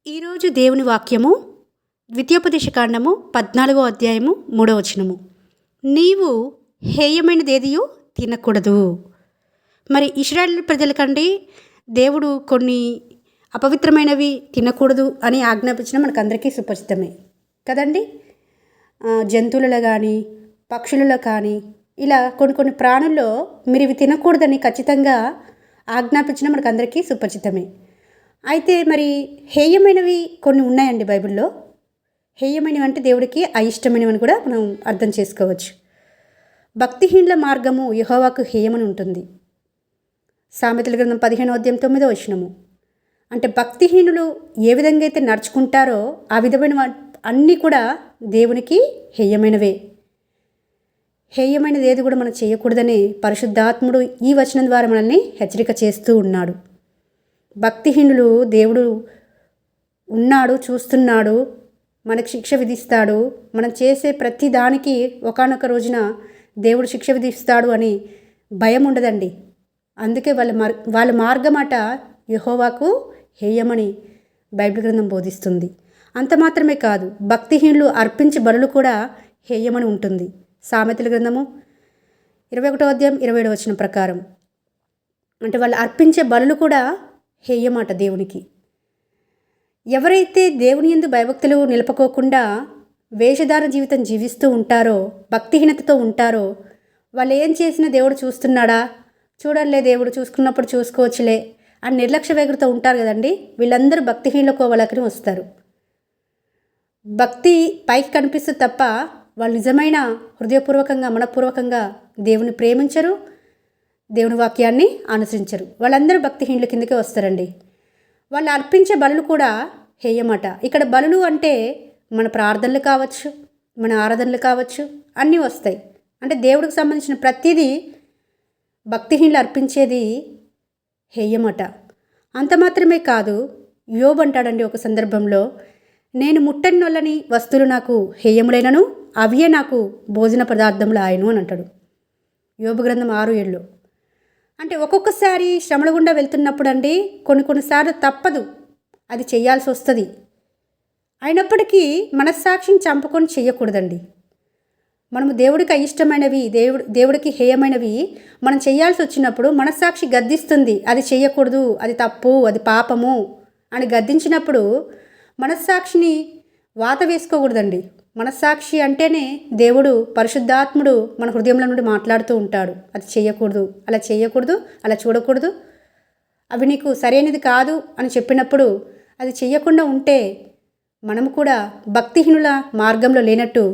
ఈరోజు దేవుని వాక్యము ద్వితీయోపదేశకాండము 14వ అధ్యాయము 3వ వచనము. నీవు హేయమైనదేదియో తినకూడదు. మరి ఇశ్రాయేలు ప్రజలకండి దేవుడు కొన్ని అపవిత్రమైనవి తినకూడదు అని ఆజ్ఞాపించడం మనకు అందరికీ సుపరిచితమే కదండి. జంతువులలో కానీ పక్షులలో కానీ ఇలా కొన్ని ప్రాణుల్లో మీరు ఇవి తినకూడదని ఖచ్చితంగా ఆజ్ఞాపించడం మనకు అందరికీ సుపరిచితమే. అయితే మరి హేయమైనవి కొన్ని ఉన్నాయండి బైబిల్లో. హేయమైనవి అంటే దేవుడికి అయిష్టమైనవి కూడా మనం అర్థం చేసుకోవచ్చు. భక్తిహీనుల మార్గము యెహోవాకు హేయమని ఉంటుంది. సామెతల గ్రంథం 15వ అధ్యాయం 9వ వచనము. అంటే భక్తిహీనులు ఏ విధంగా అయితే నడుచుకుంటారో ఆ విధమైన అన్నీ కూడా దేవునికి హేయమైనవే. హేయమైనది ఏది కూడా మనం చేయకూడదని పరిశుద్ధాత్ముడు ఈ వచనం ద్వారా మనల్ని హెచ్చరిక చేస్తూ ఉన్నాడు. భక్తిహీనులు దేవుడు ఉన్నాడు, చూస్తున్నాడు, మనకు శిక్ష విధిస్తాడు, మనం చేసే ప్రతి దానికి ఒకానొక రోజున దేవుడు శిక్ష విధిస్తాడు అని భయం ఉండదండి. అందుకే వాళ్ళ మార్గమాట యెహోవాకు హేయమని బైబిల్ గ్రంథం బోధిస్తుంది. అంత మాత్రమే కాదు, భక్తిహీనులు అర్పించే బలులు కూడా హేయమని ఉంటుంది. సామెతల గ్రంథము 21వ అధ్యాయం 27వ వచనం ప్రకారం అంటే వాళ్ళు అర్పించే బలులు కూడా హేయమాట దేవునికి. ఎవరైతే దేవుని యందు భయభక్తులు నిలుపుకోకుండా వేషధార జీవితం జీవిస్తూ ఉంటారో, భక్తిహీనతతో ఉంటారో, వాళ్ళు ఏం చేసినా దేవుడు చూస్తున్నాడా, చూడలే దేవుడు చూసుకున్నప్పుడు చూసుకోవచ్చులే అని నిర్లక్ష్య వేగుడుతూ ఉంటారు కదండి. వీళ్ళందరూ భక్తిహీనుల కోవలకి వస్తారు. భక్తి పైకి కనిపిస్తుంది తప్ప వాళ్ళు నిజమైన హృదయపూర్వకంగా మనపూర్వకంగా దేవుని ప్రేమించరు, దేవుని వాక్యాన్ని అనుసరించరు. వాళ్ళందరూ భక్తిహీనుల కిందకే వస్తారండి. వాళ్ళు అర్పించే బలులు కూడా హేయమాట. ఇక్కడ బలులు అంటే మన ప్రార్థనలు కావచ్చు, మన ఆరాధనలు కావచ్చు, అన్నీ వస్తాయి. అంటే దేవుడికి సంబంధించిన ప్రతిదీ భక్తిహీనులు అర్పించేది హేయమాట. అంత మాత్రమే కాదు, యోబు అంటాడండి ఒక సందర్భంలో, నేను ముట్టని నొల్లని వస్తువులు నాకు హేయములైనను అవియే నాకు భోజన పదార్థములు ఆయను అని అంటాడు. యోబు గ్రంథం 6:7. అంటే ఒక్కొక్కసారి శ్రమల గుండా వెళ్తున్నప్పుడు అండి కొన్నిసార్లు తప్పదు, అది చేయాల్సి వస్తుంది. అయినప్పటికీ మనస్సాక్షిని చంపుకొని చేయకూడదండి. మనము దేవుడికి అయిష్టమైనవి, దేవుడికి హేయమైనవి మనం చేయాల్సి వచ్చినప్పుడు మనస్సాక్షి గద్దిస్తుంది, అది చేయకూడదు, అది తప్పు, అది పాపము అని గద్దించినప్పుడు మనస్సాక్షిని వాత వేసుకోకూడదండి. మనస్సాక్షి అంటేనే దేవుడు పరిశుద్ధాత్ముడు మన హృదయంలో నుండి మాట్లాడుతూ ఉంటాడు. అది చేయకూడదు, అలా చేయకూడదు, అలా చూడకూడదు, అవి నీకు సరైనది కాదు అని చెప్పినప్పుడు అది చేయకుండా ఉంటే మనము కూడా భక్తిహీనుల మార్గంలో లేనట్టు,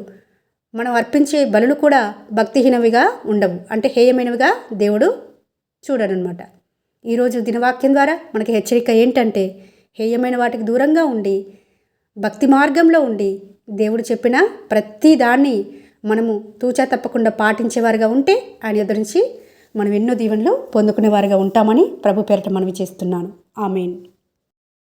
మనం అర్పించే బలులు కూడా భక్తిహీనవిగా ఉండవు, అంటే హేయమైనవిగా దేవుడు చూడనమాట. ఈరోజు దినవాక్యం ద్వారా మనకి హెచ్చరిక ఏంటంటే, హేయమైన వాటికి దూరంగా ఉండి భక్తి మార్గంలో ఉండి దేవుడు చెప్పిన ప్రతి దాన్ని మనము తూచా తప్పకుండా పాటించేవారుగా ఉంటే ఆయన ఎదురించి మనం ఎన్నో దీవెనలు పొందుకునేవారుగా ఉంటామని ప్రభు పేరిట మనవి చేస్తున్నాను. ఆమేన్.